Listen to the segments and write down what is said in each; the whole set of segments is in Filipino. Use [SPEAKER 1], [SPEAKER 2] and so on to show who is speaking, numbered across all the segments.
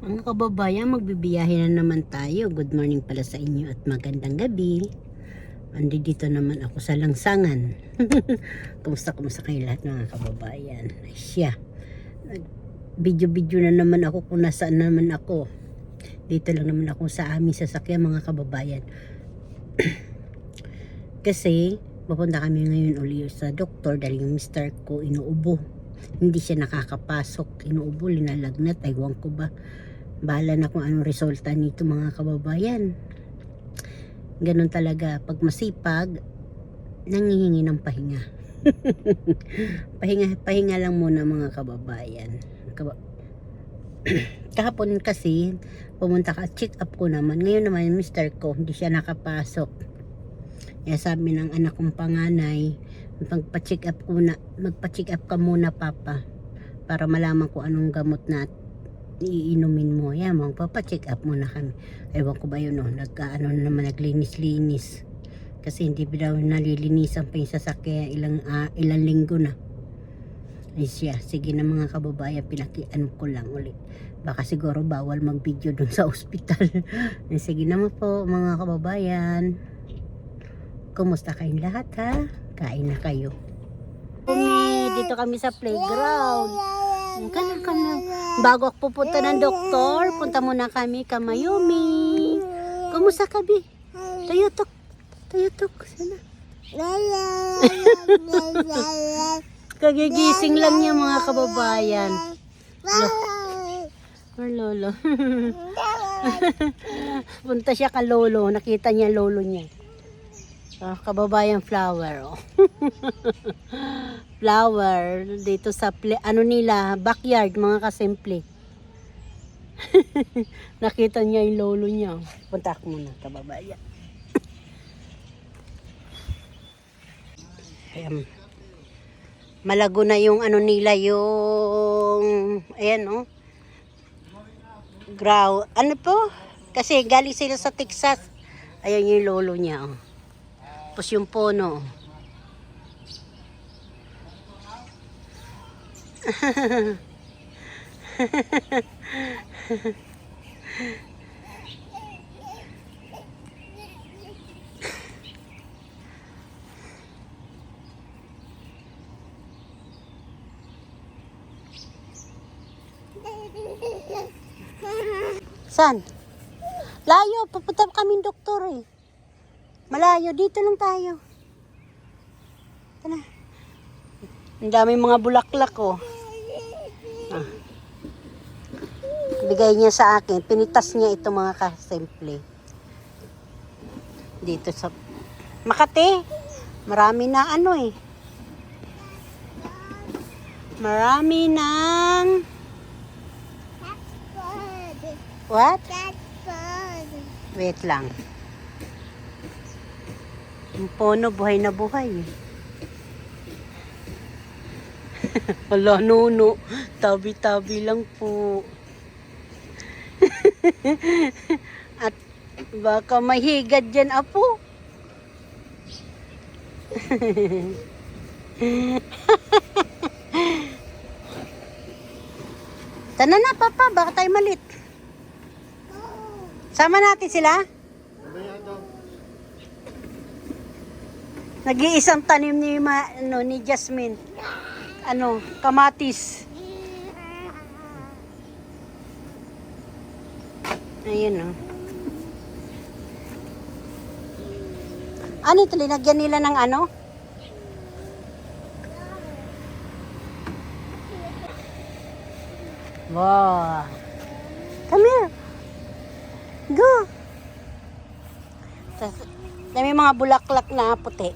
[SPEAKER 1] Mga kababayan, magbibiyahe na naman tayo. Good morning pala sa inyo at magandang gabi. Dito naman ako sa Langsangan. Kumusta kayo lahat mga kababayan? Ay siya. Video na naman ako kung nasaan naman ako. Dito lang naman ako sa aming sasakyan mga kababayan. Kasi pupunta kami ngayon ulit sa doktor dahil yung mister ko inuubo. Hindi siya nakakapasok. Inuubo, linalagnat, aywan ko ba. Bahala na kung anong resulta nito mga kababayan. Ganun talaga. Pag masipag, nangihingi ng pahinga. Pahinga lang muna mga kababayan. Kahapon kasi, pumunta ka, check up ko naman. Ngayon naman, mister ko, hindi siya nakapasok. Kaya sabi ng anak kong panganay, magpa-check up ka muna papa. Para malaman ko anong gamot na iinumin mo. Yan, magpapacheck up muna kami. Ewan ko ba yun, no? Nagkaano naman, naglinis-linis. Kasi hindi daw nalilinisan pa yung sasakyan ilang linggo na. Ay siya, sige na mga kababayan, pinakiano ko lang ulit. Baka siguro bawal mag-video dun sa ospital. Sige naman po mga kababayan. Kumusta kayong lahat ha? Kain na kayo. Dito kami sa playground. Kana. Bago ako pupunta ng doktor, punta muna kami Kamayumi. Kumusta ka, Bi? Tayotok. Sana. Kagigising lang niya mga kababayan. Lolo. Punta siya ka lolo. Nakita niya lolo niya. Kababayan flower. Oh. Flower dito sa nila backyard mga kasimple. Nakita niya yung lolo niya. Punta ako muna kababayan. Ayan. Malago na yung nila yung ayan oh. Ano po? Kasi galing sila sa Texas. Ayan yung lolo niya oh. Tapos yung puno. San? Layo, pupunta kaming doktor eh. Malayo, dito lang tayo. Tara. Ang daming mga bulaklak oh. Bigay niya sa akin. Pinitas niya ito mga kasimple. Dito sa Makati. Marami na eh. Marami ng what? Wait lang. Yung puno buhay na buhay. Wala nuno. Tabi-tabi lang po. At baka mahigad dyan, apo. Tana na, papa. Baka tayo malit. Sama natin sila? Nag-iisang tanim ni Jasmine. Kamatis. Ayun oh. Ano ito? Linagyan nila ng ano? Wow. Come here. Go. May mga bulaklak na puti.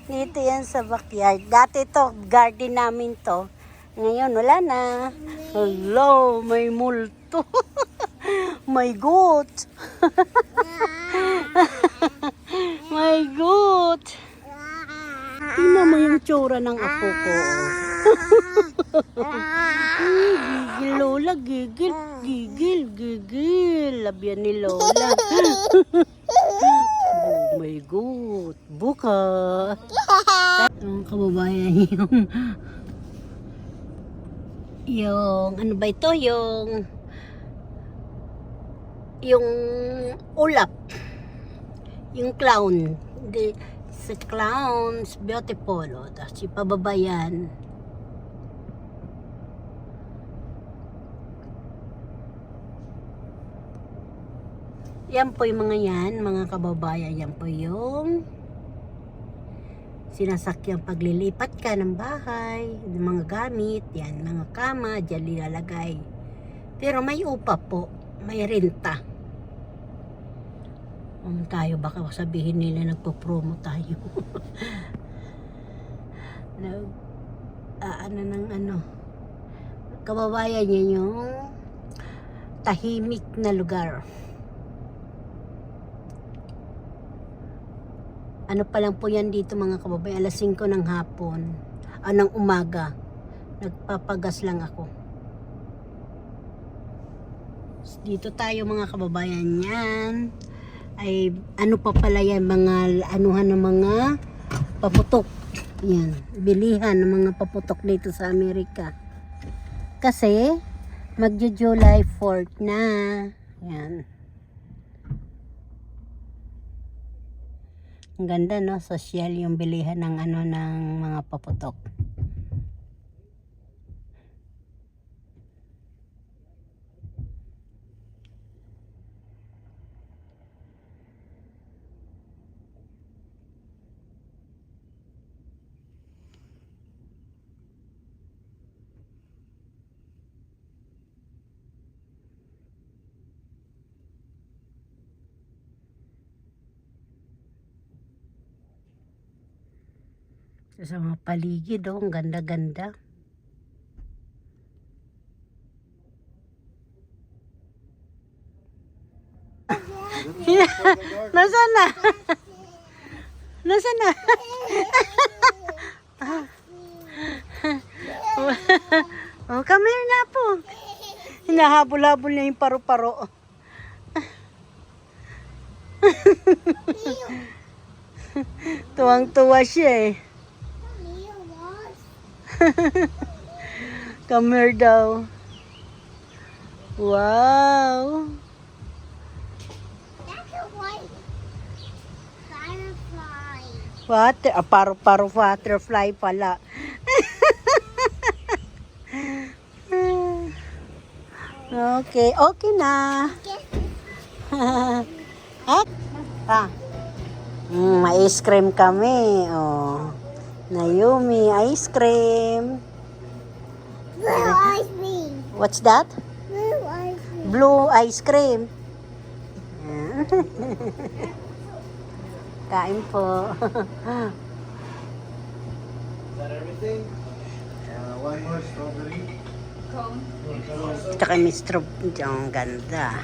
[SPEAKER 1] Dito yan sa backyard. Dati to, garden namin to. Ngayon, wala na. Hello, may multo. My goat. My goat. Tingnan mo yung tsura ng apo ko. Gigil Lola, gigil. Labian ni Lola. Oh my God, buka. Ang kababayan yung ano ba ito? Yung yung ulap, yung clown, si clown's beautiful, o, tapos si pababayan. Yan po yung mga yan, mga kababayan, yan po yung sinasakyang paglilipat ka ng bahay, ng mga gamit, yan, mga kama, dyan nilalagay. Pero may upa po, may renta. Tayo, baka sabihin nila nagpo-promo tayo. Kababayan niya yung tahimik na lugar. Ano pa lang po yan dito mga kababayan, alas 5 ng hapon, ng umaga. Nagpapagas lang ako. Dito tayo mga kababayan, yan ay ano pa pala yan, mga anuhan ng mga paputok. Yan, bilihan ng mga paputok dito sa Amerika. Kasi magjo-July 4th na. Yan. Ang ganda, no? Social yung bilihan ng ano ng mga paputok. Sa mga paligid, oh, ang ganda-ganda. Nasaan na? Nasaan na? Oh, come here na po. Hinahabol-habol na yung paru-paro. Tuwang-tuwa siya eh. Come here daw. Wow.
[SPEAKER 2] That's a white firefly.
[SPEAKER 1] What? Paru-paro butterfly pala. Okay, okay na. Ah. May ice cream kami. Oh. Naomi, ice cream.
[SPEAKER 2] Blue ice cream.
[SPEAKER 1] What's that?
[SPEAKER 2] Blue ice cream.
[SPEAKER 1] Blue ice cream. Kain po.
[SPEAKER 3] Is that everything? One more strawberry.
[SPEAKER 1] Tsaka may strawberry. Ang ganda.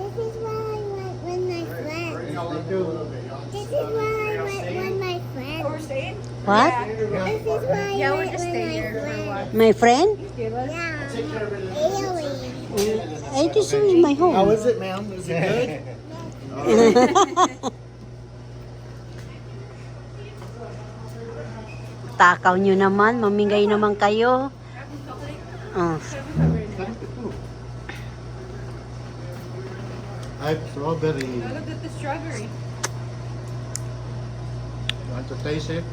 [SPEAKER 2] This is why I went with my friend.
[SPEAKER 3] Thank you.
[SPEAKER 2] This is why I went with my friend.
[SPEAKER 4] We're staying?
[SPEAKER 1] What?
[SPEAKER 2] This is why I
[SPEAKER 4] Yeah, we're
[SPEAKER 2] went
[SPEAKER 4] just
[SPEAKER 2] with
[SPEAKER 4] staying
[SPEAKER 2] my
[SPEAKER 4] here for a
[SPEAKER 2] friend.
[SPEAKER 4] while.
[SPEAKER 1] My friend?
[SPEAKER 2] Yeah. Alien.
[SPEAKER 1] Hey, this is my home.
[SPEAKER 3] How is it, ma'am? Is it good?
[SPEAKER 1] Takaw nyo naman. Mamingay naman kayo. Oh.
[SPEAKER 3] I have strawberry.
[SPEAKER 4] Look at the strawberry.
[SPEAKER 3] Want to taste it?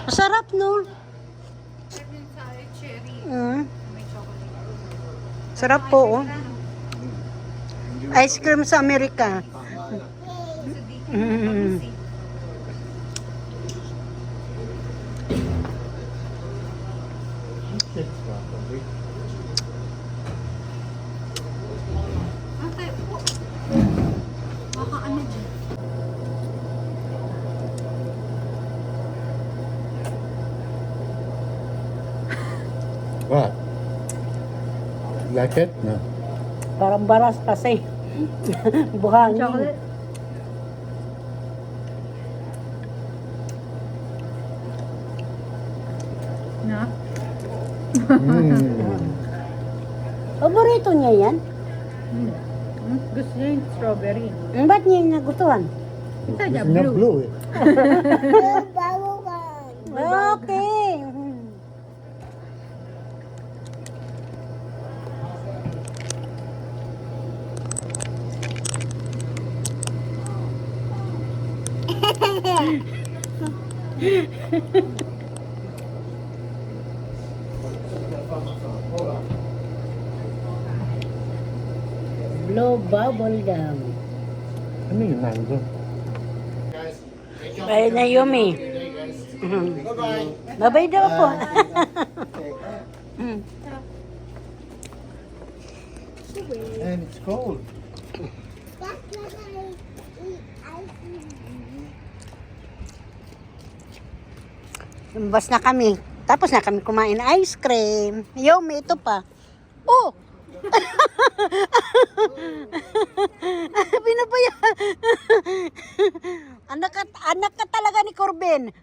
[SPEAKER 1] Masarap, no?
[SPEAKER 4] Cherry. May chocolate.
[SPEAKER 1] Sarap po, oh. Ice cream sa Amerika. Mm.
[SPEAKER 3] Strawberry.
[SPEAKER 4] Okay. Baka ano dyan?
[SPEAKER 3] What? Like it? No.
[SPEAKER 1] Parang baras kasi. Buhangin.
[SPEAKER 4] Chocolate? Na?
[SPEAKER 1] Paborito niya yan.
[SPEAKER 4] Gusto niya yung strawberry.
[SPEAKER 1] Ba't niya yung nagustuhan?
[SPEAKER 4] Ito niya,
[SPEAKER 3] It's not
[SPEAKER 4] blue.
[SPEAKER 3] blue. Eh.
[SPEAKER 2] Blue bubble
[SPEAKER 1] Okay. Blow bubble gum.
[SPEAKER 3] Ano yun nandun?
[SPEAKER 1] Bye na Yumi.
[SPEAKER 3] Bye-bye.
[SPEAKER 1] Bye-bye daw po.
[SPEAKER 3] And it's cold.
[SPEAKER 2] That's what I eat ice cream.
[SPEAKER 1] Lumbas na kami. Tapos na kami kumain ng ice cream. Yumi, ito pa. Oh! Binabaya. anak ka talaga ni Corbin.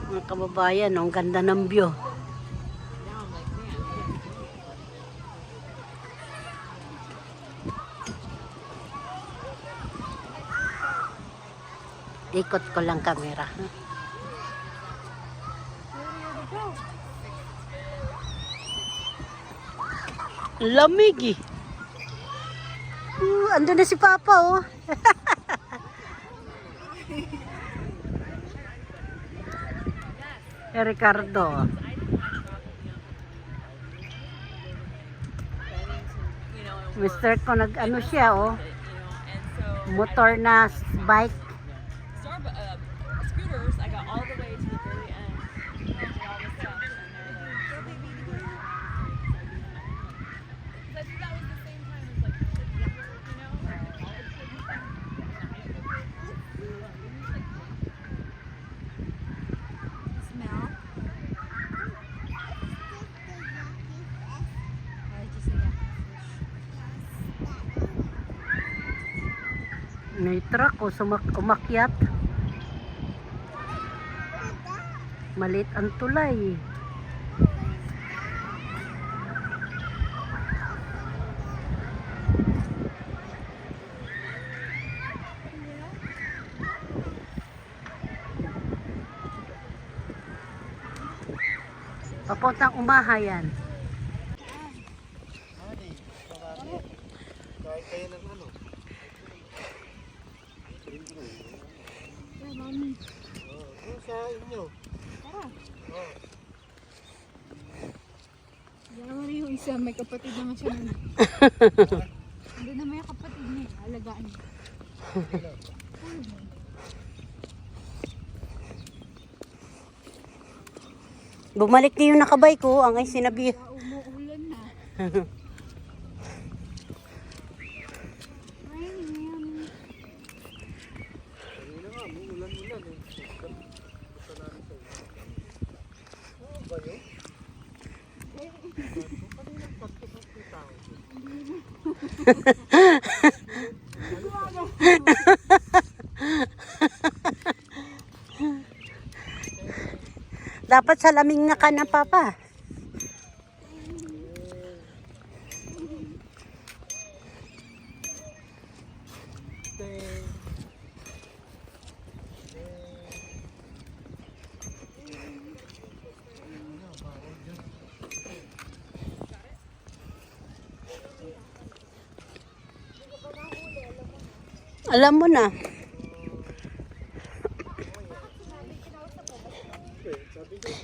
[SPEAKER 1] Mga kababayan, ang ganda ng view. Ikot ko lang kamera. Lamig eh. Andun na si Papa oh. Ricardo. Mister ko nag-ano siya oh. Motor na bike.
[SPEAKER 5] Scooters, I got all the way to the very end. And all this stuff. And they're like, I think that was the same time as like, you know, smell.
[SPEAKER 1] May truck o umakyat. Malit ang tulay. Papuntang Umahayan.
[SPEAKER 3] Kahit kayo ng ano. Doon sa inyo.
[SPEAKER 4] Dalawa rin yung isa, may kapatid naman siya nun. Hindi naman yung kapatid niya, alagaan niya.
[SPEAKER 1] Bumalik na yung nakabay ko, ang ay sinabi.
[SPEAKER 4] Umuulan na.
[SPEAKER 3] Kanina nga, may ulan-ulan eh. Basta namin sa inyo. Ano ba yun? Kaninang pasok ang tao.
[SPEAKER 1] Dapat salaming na ka na, Papa. Alam mo na.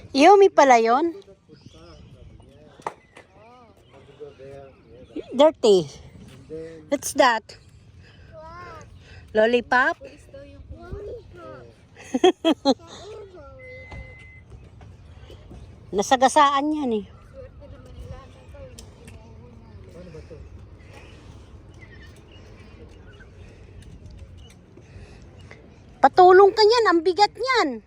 [SPEAKER 1] Yumi pala yun? Dirty. What's that? Lollipop? Nasagasaan yan eh. Patulong ka niyan, ang bigat niyan.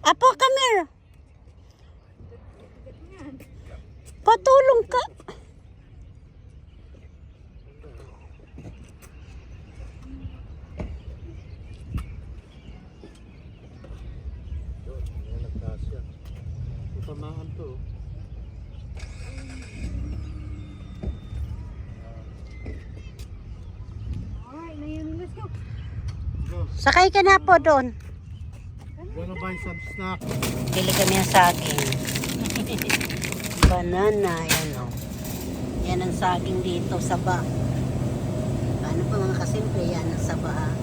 [SPEAKER 1] Apo, come here. Patulong ka.
[SPEAKER 3] Nagkasya. Ipamahan to.
[SPEAKER 1] Sakay ka na po doon.
[SPEAKER 3] Gonna buy some snack.
[SPEAKER 1] Pili kami ng saging. Banana, yan o. Yan ang saging dito, saba. Paano pa mga kasimple, yan ang saba.